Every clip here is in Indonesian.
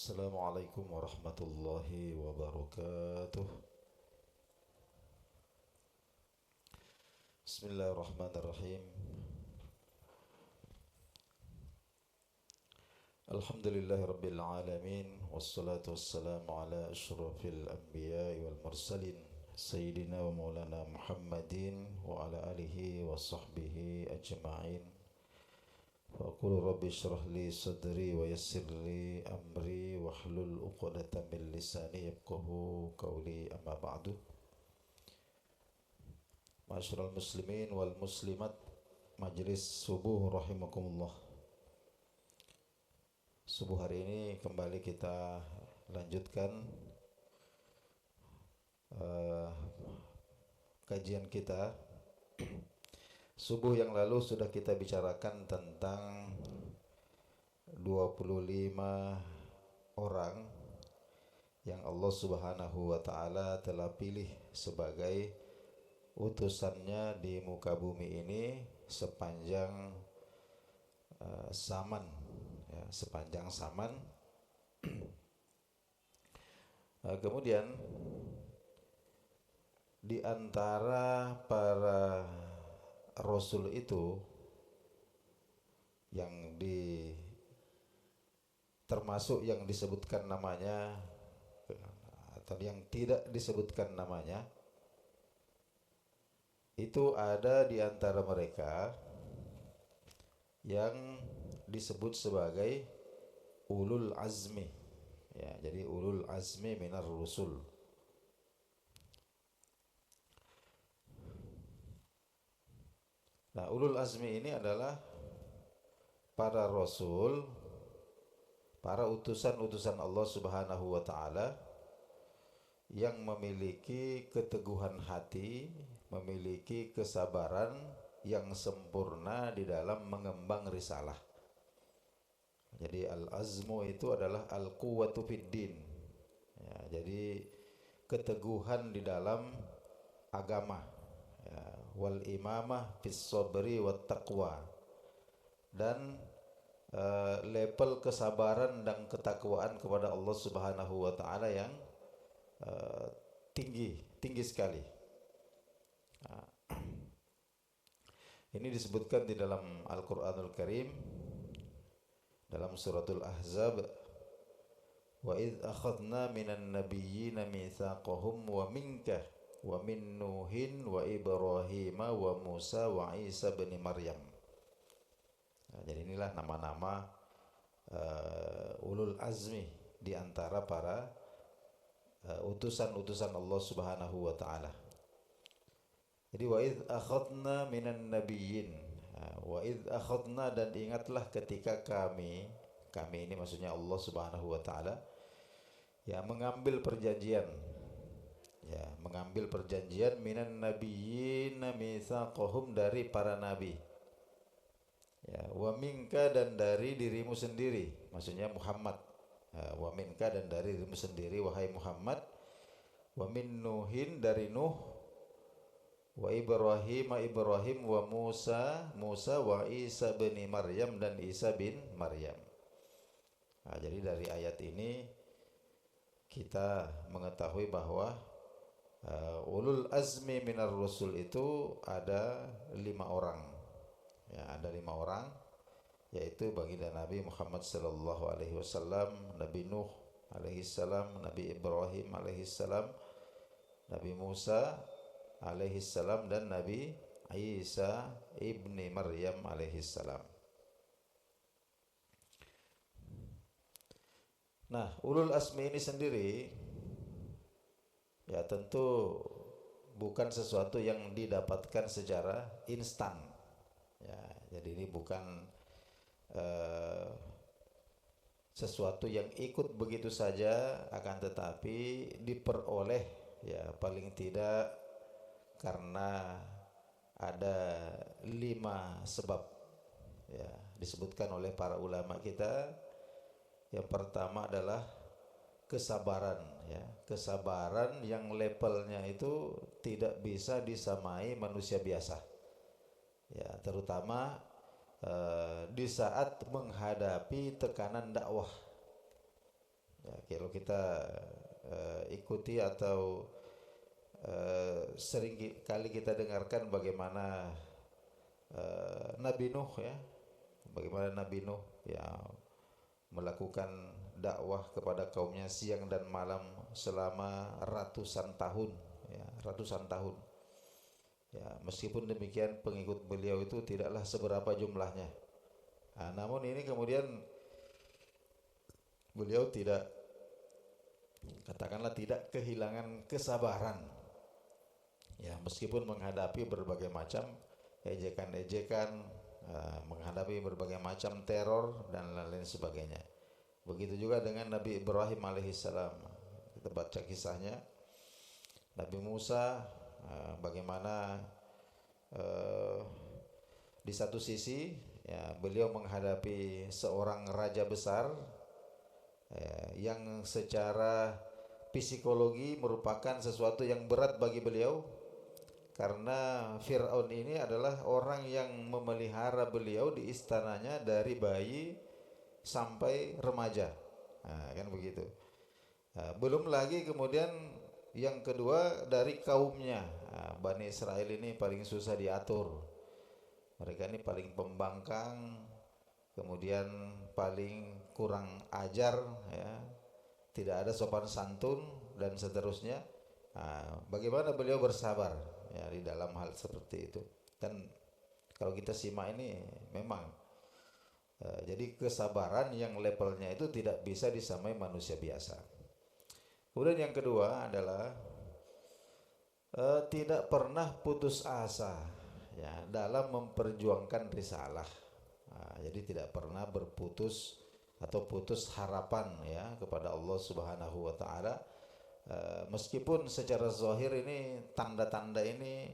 Assalamualaikum warahmatullahi wabarakatuh. Bismillahirrahmanirrahim. Alhamdulillahi rabbil alamin. Wassalatu wassalamu ala ashrafil anbiya'i wal mursalin Sayyidina wa maulana Muhammadin wa ala alihi wa sahbihi ajma'in. Faqul rabbi shrah li sadri wa yassir li amri wahlul 'uqdatam min lisani yafqahu qawli, amma ba'du. Ma'asyiral muslimin wal muslimat, majelis subuh rahimakumullah. Subuh hari ini kembali kita lanjutkan kajian kita. Subuh yang lalu sudah kita bicarakan tentang 25 orang yang Allah Subhanahu wa taala telah pilih sebagai utusannya di muka bumi ini sepanjang zaman, ya, sepanjang zaman. Kemudian di antara para rasul itu yang termasuk yang disebutkan namanya atau yang tidak disebutkan namanya, itu ada di antara mereka yang disebut sebagai ulul azmi, ya, jadi ulul azmi minar rusul. Nah, ulul azmi ini adalah para rasul, para utusan-utusan Allah Subhanahu wa taala yang memiliki keteguhan hati, memiliki kesabaran yang sempurna di dalam mengemban risalah. Jadi al-azmu itu adalah al-quwwatu fid din. Ya, jadi keteguhan di dalam agama. Ya, wal imamah fis sabri wat taqwa. Dan level kesabaran dan ketakwaan kepada Allah Subhanahu wa taala yang tinggi sekali. Nah, ini disebutkan di dalam Al-Qur'anul Karim dalam suratul Ahzab, wa idz akhadna minan nabiyyina mitsaqahum wa minka wa min Nuhin wa Ibrahim wa Musa wa Isa bin Maryam. Nah, jadi inilah nama-nama ulul azmi di antara para utusan-utusan Allah Subhanahu wa taala. Jadi wa idz akhadna minan nabiyyin, wa idz akhadna, dan ingatlah ketika kami ini maksudnya Allah Subhanahu wa taala, ya, mengambil perjanjian, ya, mengambil perjanjian minan nabiyyin mitsaqahum, dari para nabi, ya, wa minka, dan dari dirimu sendiri, maksudnya Muhammad. Wa minka, dan dari dirimu sendiri wahai Muhammad, wa min Nuhin, dari Nuh, wa Ibrahim wa Musa wa Isa bin Maryam, dan Isa bin Maryam. Nah, jadi dari ayat ini kita mengetahui bahwa ulul azmi minar rusul itu ada 5 orang. Ya, ada 5 orang, yaitu baginda Nabi Muhammad sallallahu alaihi wasallam, Nabi Nuh alaihi salam, Nabi Ibrahim alaihi salam, Nabi Musa alaihi salam, dan Nabi Isa ibni Maryam alaihi salam. Nah, ulul azmi ini sendiri, ya, tentu bukan sesuatu yang didapatkan secara instan. Ya, jadi ini bukan sesuatu yang ikut begitu saja, akan tetapi diperoleh, ya, paling tidak karena ada 5 sebab, ya, disebutkan oleh para ulama kita. Yang pertama adalah kesabaran, ya, kesabaran yang levelnya itu tidak bisa disamai manusia biasa, ya, terutama di saat menghadapi tekanan dakwah. Ya, kalau kita ikuti atau sering kali kita dengarkan bagaimana Nabi Nuh ya, bagaimana Nabi Nuh ya melakukan dakwah kepada kaumnya siang dan malam selama ratusan tahun ya, ratusan tahun. Ya, meskipun demikian pengikut beliau itu tidaklah seberapa jumlahnya. Nah, namun ini kemudian beliau tidak, katakanlah tidak kehilangan kesabaran. Ya, meskipun menghadapi berbagai macam ejekan-ejekan, menghadapi berbagai macam teror dan lain-lain sebagainya. Begitu juga dengan Nabi Ibrahim alaihissalam. Kita baca kisahnya. Nabi Musa, bagaimana di satu sisi ya beliau menghadapi seorang raja besar yang secara psikologi merupakan sesuatu yang berat bagi beliau, karena Fir'aun ini adalah orang yang memelihara beliau di istananya dari bayi sampai remaja. Nah, kan begitu. Nah, belum lagi kemudian yang kedua dari kaumnya. Nah, Bani Israel ini paling susah diatur. Mereka ini paling pembangkang, kemudian paling kurang ajar ya, tidak ada sopan santun dan seterusnya. Nah, bagaimana beliau bersabar ya di dalam hal seperti itu. Dan kalau kita simak ini memang jadi kesabaran yang levelnya itu tidak bisa disamai manusia biasa. Kemudian yang kedua adalah tidak pernah putus asa ya dalam memperjuangkan risalah. Nah, jadi tidak pernah berputus atau putus harapan ya kepada Allah Subhanahu wa taala. Meskipun secara zahir ini tanda-tanda ini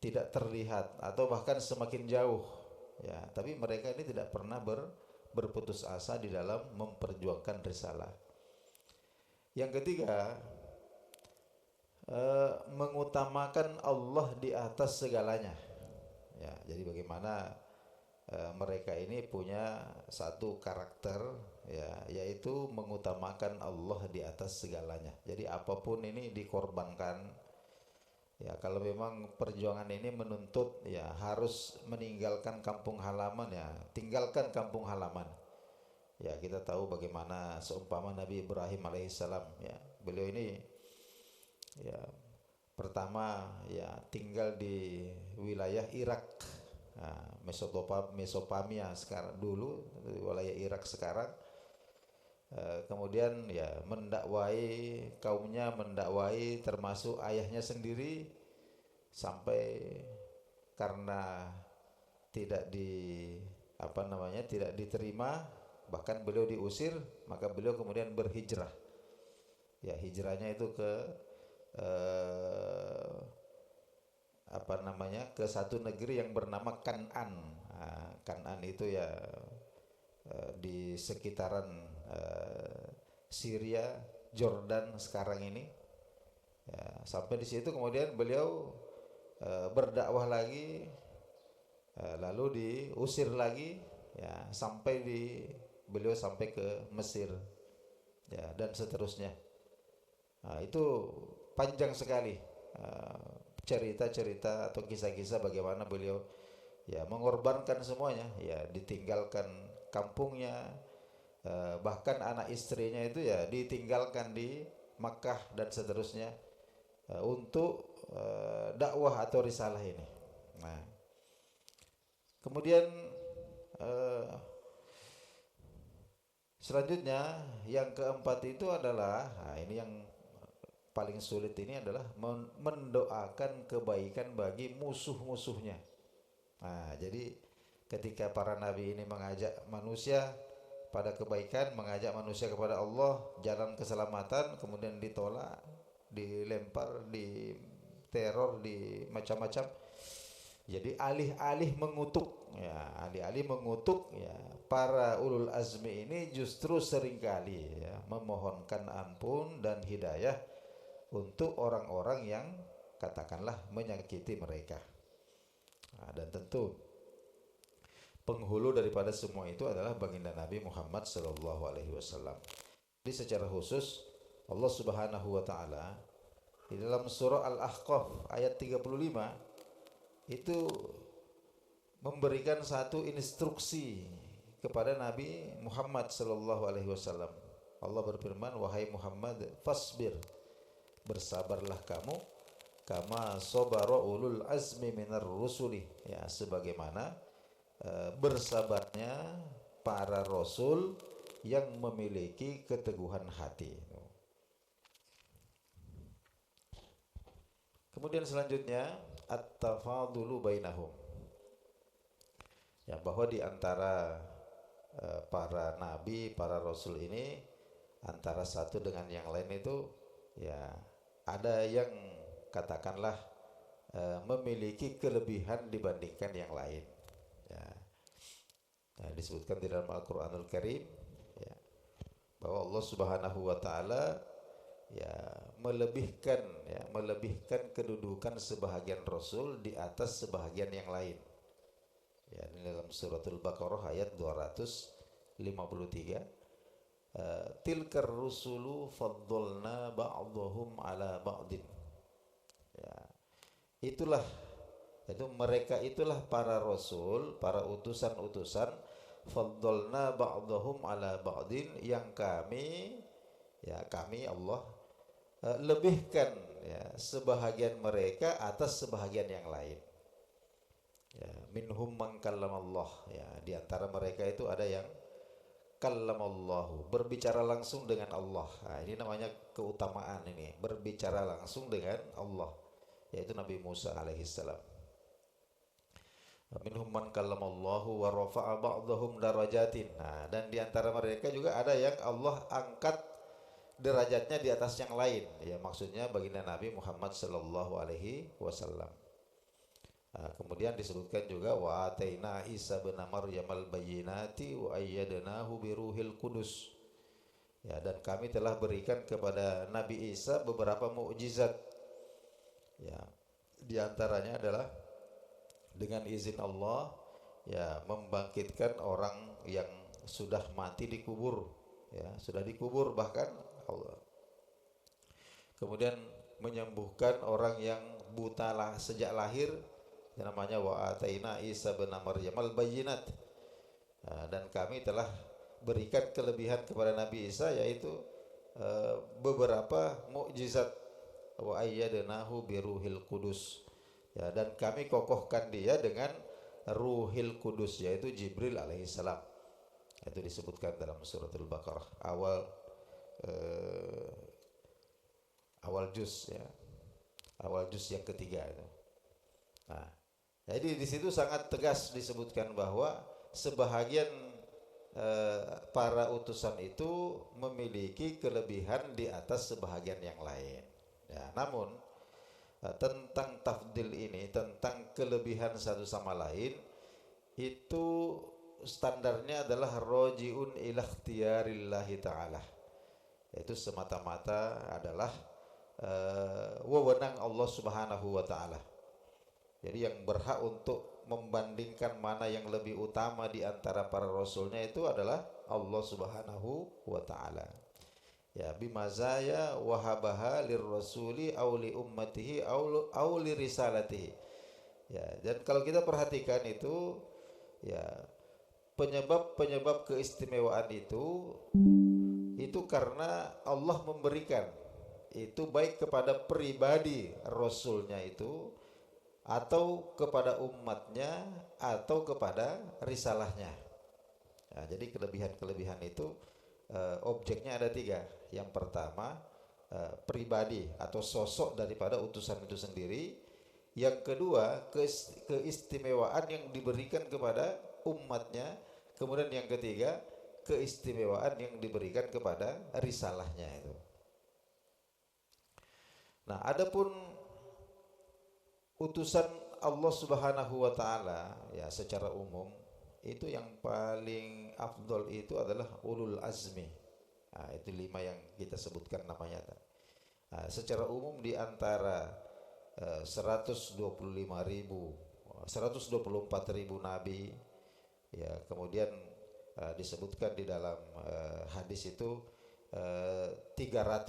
tidak terlihat atau bahkan semakin jauh ya, tapi mereka ini tidak pernah berputus asa di dalam memperjuangkan risalah. Yang ketiga, mengutamakan Allah di atas segalanya. Ya, jadi bagaimana mereka ini punya satu karakter ya, yaitu mengutamakan Allah di atas segalanya. Jadi apapun ini dikorbankan. Ya, kalau memang perjuangan ini menuntut ya harus meninggalkan kampung halaman ya, tinggalkan kampung halaman. Ya, kita tahu bagaimana seumpama Nabi Ibrahim alaihissalam ya. Beliau ini ya pertama ya tinggal di wilayah Irak. Nah, Mesopotamia sekarang dulu, wilayah Irak sekarang. Kemudian ya mendakwai kaumnya, mendakwai termasuk ayahnya sendiri, sampai karena tidak tidak diterima, bahkan beliau diusir, maka beliau kemudian berhijrah. Ya, hijrahnya itu ke ke satu negeri yang bernama Kan'an. Nah, Kan'an itu ya di sekitaran Syria, Jordan sekarang ini. Ya, sampai di situ kemudian beliau berdakwah lagi, lalu diusir lagi, ya beliau sampai ke Mesir, ya dan seterusnya. Nah, itu panjang sekali cerita-cerita atau kisah-kisah bagaimana beliau ya mengorbankan semuanya, ya ditinggalkan kampungnya, bahkan anak istrinya itu ya ditinggalkan di Makkah dan seterusnya untuk dakwah atau risalah ini. Nah, kemudian selanjutnya yang keempat itu adalah, nah ini yang paling sulit, ini adalah mendoakan kebaikan bagi musuh-musuhnya. Nah, jadi ketika para nabi ini mengajak manusia pada kebaikan, mengajak manusia kepada Allah, jalan keselamatan, kemudian ditolak, dilempar, diteror, di macam-macam. Jadi alih-alih mengutuk ya, para ulul azmi ini justru seringkali ya memohonkan ampun dan hidayah untuk orang-orang yang katakanlah menyakiti mereka. Nah, dan tentu penghulu daripada semua itu adalah baginda Nabi Muhammad sallallahu alaihi wasallam. Jadi secara khusus Allah Subhanahu wa taala di dalam surah Al-Ahqaf ayat 35 itu memberikan satu instruksi kepada Nabi Muhammad sallallahu alaihi wasallam. Allah berfirman, "Wahai Muhammad, fasbir, bersabarlah kamu, kama sabara ulul azmi minar rusuli." Ya, sebagaimana bersabarnya para rasul yang memiliki keteguhan hati. Kemudian selanjutnya at-tafadulu bainahum. Ya, bahwa di antara para nabi, para rasul ini antara satu dengan yang lain itu ya ada yang katakanlah memiliki kelebihan dibandingkan yang lain. Ya. Nah, disebutkan di dalam Al-Qur'anul Karim ya, bahwa Allah Subhanahu wa taala ya melebihkan kedudukan sebahagian rasul di atas sebahagian yang lain. Ya, ini dalam suratul Baqarah ayat 253. Tilkar rusulu faddalna ba'dhum ala ba'din. Ya, itulah itu mereka itulah para rasul, para utusan-utusan, faddalna ba'dhum ala ba'din, yang kami Allah lebihkan ya sebahagian mereka atas sebahagian yang lain. Ya, minhum man kallamallah, ya di antara mereka itu ada yang kallamallahu, berbicara langsung dengan Allah. Nah, ini namanya keutamaan ini, berbicara langsung dengan Allah, yaitu Nabi Musa alaihissalam. Minhum man kallamallahu wa rafa'a ba'dahum darajatin. Nah, dan di antara mereka juga ada yang Allah angkat derajatnya di atas yang lain. Ya, maksudnya baginda Nabi Muhammad sallallahu alaihi wasallam. Nah, kemudian disebutkan juga wa ataina Isa bin Maryam al-bayyinati wa ayyadnahu biruhil qudus. Ya, dan kami telah berikan kepada Nabi Isa beberapa mukjizat. Ya, di antaranya adalah dengan izin Allah ya membangkitkan orang yang sudah mati dikubur, ya, sudah dikubur bahkan Allah. Kemudian menyembuhkan orang yang buta sejak lahir, yang namanya wa ataina Isa bin Maryam al-bayyinat. Nah, dan kami telah berikan kelebihan kepada Nabi Isa, yaitu beberapa mukjizat. Wa ayyadnahu biruhil qudus. Ya, dan kami kokohkan dia dengan Ruhil Kudus, yaitu Jibril alaihissalam. Itu disebutkan dalam suratul Baqarah awal juz ya. Awal juz yang ketiga itu. Nah, jadi di situ sangat tegas disebutkan bahwa sebahagian para utusan itu memiliki kelebihan di atas sebahagian yang lain. Ya, namun tentang tafdil ini, tentang kelebihan satu sama lain, itu standarnya adalah rojiun ila ikhtiyarillahi ta'ala. Itu semata-mata adalah wewenang Allah Subhanahu wa ta'ala. Jadi yang berhak untuk membandingkan mana yang lebih utama di antara para rasulnya itu adalah Allah Subhanahu wa ta'ala. Ya, bimazaya wahabaha lirrasuli aw li ummatihi aw li risalatihi. Ya, dan kalau kita perhatikan itu ya, penyebab keistimewaan itu karena Allah memberikan itu baik kepada pribadi rasulnya itu, atau kepada umatnya, atau kepada risalahnya. Ya, jadi kelebihan-kelebihan itu objeknya ada tiga. Yang pertama pribadi atau sosok daripada utusan itu sendiri. Yang kedua keistimewaan yang diberikan kepada umatnya. Kemudian yang ketiga keistimewaan yang diberikan kepada risalahnya itu. Nah, adapun utusan Allah Subhanahu wa taala ya secara umum itu yang paling afdol itu adalah ulul azmi. Nah, itu 5 yang kita sebutkan namanya. Nah, secara umum di antara 124.000 nabi ya, kemudian disebutkan di dalam hadis itu 300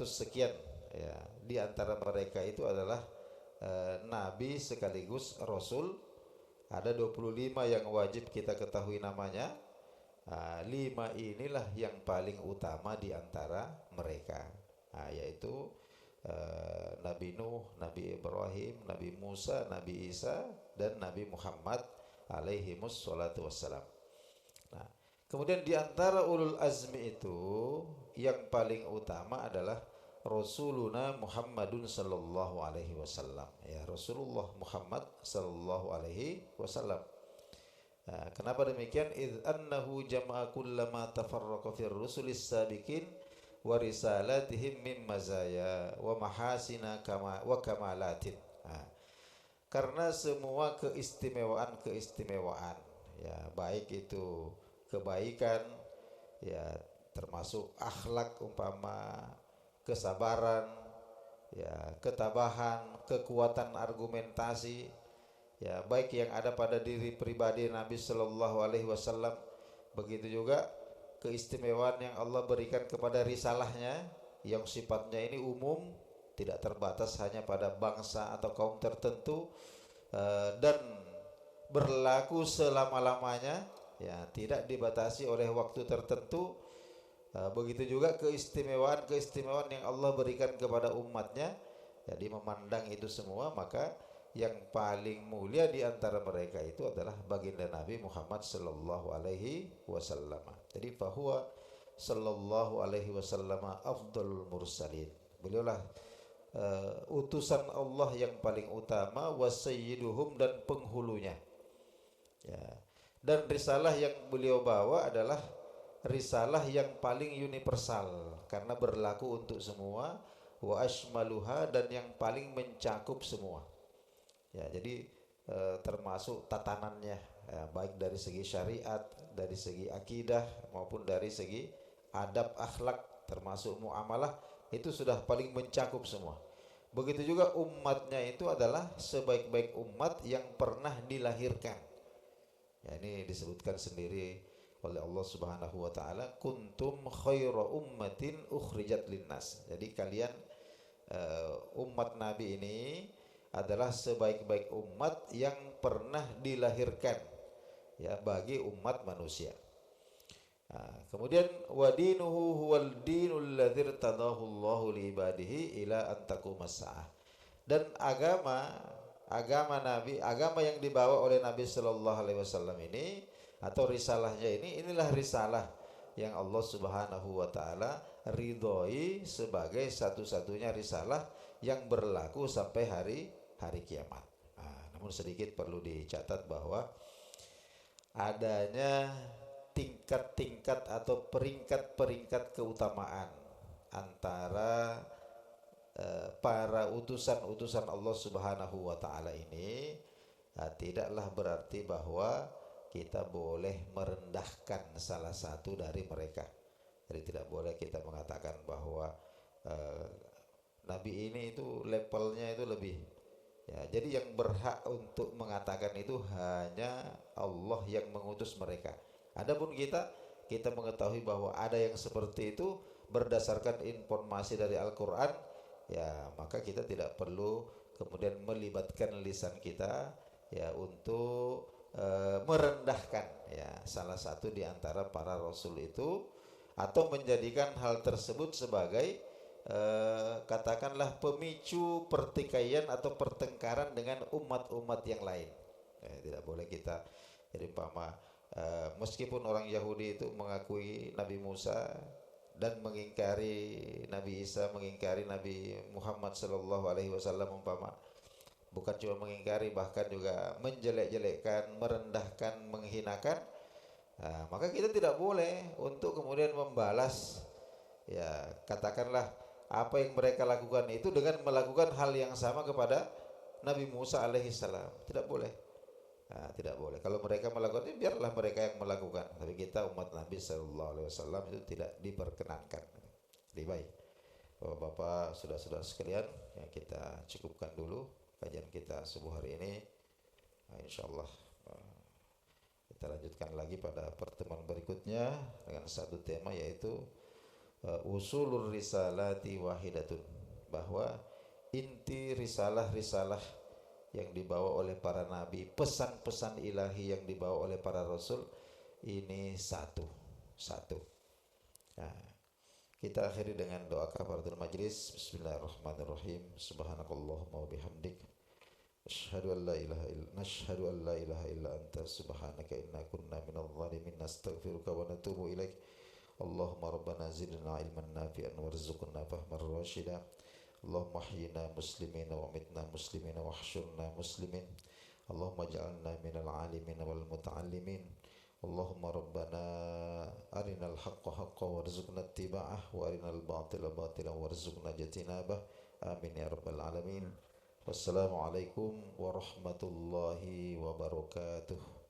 sekian ya. Di antara mereka itu adalah nabi sekaligus rasul. Ada 25 yang wajib kita ketahui namanya. 5 inilah yang paling utama di antara mereka, yaitu Nabi Nuh, Nabi Ibrahim, Nabi Musa, Nabi Isa, dan Nabi Muhammad alaihimus salatu wassalam. Nah, kemudian di antara ulul azmi itu yang paling utama adalah Rasuluna Muhammadun sallallahu alaihi wasallam, ya, Rasulullah Muhammad sallallahu alaihi wasallam. Kenapa demikian? Idz annahu jama'a kullama tafarraqa fir rusulis sabiqin wa risalatihim mim mazaya wa mahasina wa kamalatin. Karena semua keistimewaan, ya, baik itu kebaikan, ya, termasuk akhlak umpama kesabaran, ya, ketabahan, kekuatan argumentasi, ya, baik yang ada pada diri pribadi Nabi Shallallahu Alaihi Wasallam, begitu juga keistimewaan yang Allah berikan kepada risalahnya yang sifatnya ini umum, tidak terbatas hanya pada bangsa atau kaum tertentu, dan berlaku selama-lamanya, ya, tidak dibatasi oleh waktu tertentu. Begitu juga keistimewaan yang Allah berikan kepada umatnya. Jadi memandang itu semua, maka yang paling mulia di antara mereka itu adalah baginda Nabi Muhammad sallallahu alaihi wasallam. Jadi fahuwa sallallahu alaihi wasallam afdalul mursalin. Beliaulah utusan Allah yang paling utama, wasayyiduhum, dan penghulunya. Ya. Dan risalah yang beliau bawa adalah risalah yang paling universal karena berlaku untuk semua, wa ashmaluha, dan yang paling mencakup semua. Ya, jadi termasuk tatanannya, ya, baik dari segi syariat, dari segi akidah, maupun dari segi adab akhlak, termasuk muamalah, itu sudah paling mencakup semua. Begitu juga umatnya itu adalah sebaik-baik umat yang pernah dilahirkan. Ya, ini disebutkan sendiri oleh Allah Subhanahu wa taala, kuntum khaira ummatin ukhrijat linnas. Jadi kalian umat Nabi ini adalah sebaik-baik umat yang pernah dilahirkan, ya, bagi umat manusia. Kemudian wadinuhu huwal dinul ladzir tadahu Allahu li ibadihi ila an taqumas saah. Dan agama Nabi, agama yang dibawa oleh Nabi sallallahu alaihi wasallam ini atau risalahnya ini, inilah risalah yang Allah Subhanahu wa taala ridhoi sebagai satu-satunya risalah yang berlaku sampai hari kiamat. Namun sedikit perlu dicatat bahwa adanya tingkat-tingkat atau peringkat-peringkat keutamaan antara para utusan-utusan Allah Subhanahu wa taala ini, tidaklah berarti bahwa kita boleh merendahkan salah satu dari mereka. Jadi tidak boleh kita mengatakan bahwa Nabi ini itu levelnya itu lebih. Ya, jadi yang berhak untuk mengatakan itu hanya Allah yang mengutus mereka. Adapun kita mengetahui bahwa ada yang seperti itu berdasarkan informasi dari Al-Quran, ya, maka kita tidak perlu kemudian melibatkan lisan kita, ya, untuk merendahkan, ya, salah satu di antara para rasul itu, atau menjadikan hal tersebut sebagai katakanlah pemicu pertikaian atau pertengkaran dengan umat-umat yang lain. Tidak boleh kita, jadi umpama meskipun orang Yahudi itu mengakui Nabi Musa dan mengingkari Nabi Isa, mengingkari Nabi Muhammad sallallahu alaihi wasallam, umpama bukan cuma mengingkari, bahkan juga menjelek-jelekkan, merendahkan, menghinakan, maka kita tidak boleh untuk kemudian membalas, ya, katakanlah apa yang mereka lakukan itu dengan melakukan hal yang sama kepada Nabi Musa alaihissalam. Tidak boleh. Tidak boleh. Kalau mereka melakukan ini, biarlah mereka yang melakukan. Tapi kita umat Nabi sallallahu alaihi wasallam itu tidak diperkenankan. Jadi baik, Bapak-bapak, saudara-saudara sekalian, yang kita cukupkan dulu kajian kita subuh hari ini. Insyaallah kita lanjutkan lagi pada pertemuan berikutnya dengan satu tema, yaitu usulur risalati wahidatun, bahwa inti risalah-risalah yang dibawa oleh para nabi, pesan-pesan ilahi yang dibawa oleh para rasul ini satu. Nah, kita akhiri dengan doa kafaratul majlis. Bismillahirrahmanirrahim. Subhanakallahumma wa bihamdik nashhadu an la ilaha illa anta subhanaka inna kunna minadh dhalimin nastaghfiruka wa natubu ilaik. Allahumma rabbana zidna ilman nafi'an warzuqna fahman rasyida. Allahumma ahyina muslimin wa mitna muslimin wa ahsyurna muslimin. Allahumma ja'alna minal alimin wal muta'allimin. Allahumma rabbana arinal haqqa haqqa warzuqna ittiba'ah wa arinal batila batilan warzuqna jatinabah. Amin ya rabbal alamin. Wassalamualaikum warahmatullahi wabarakatuh.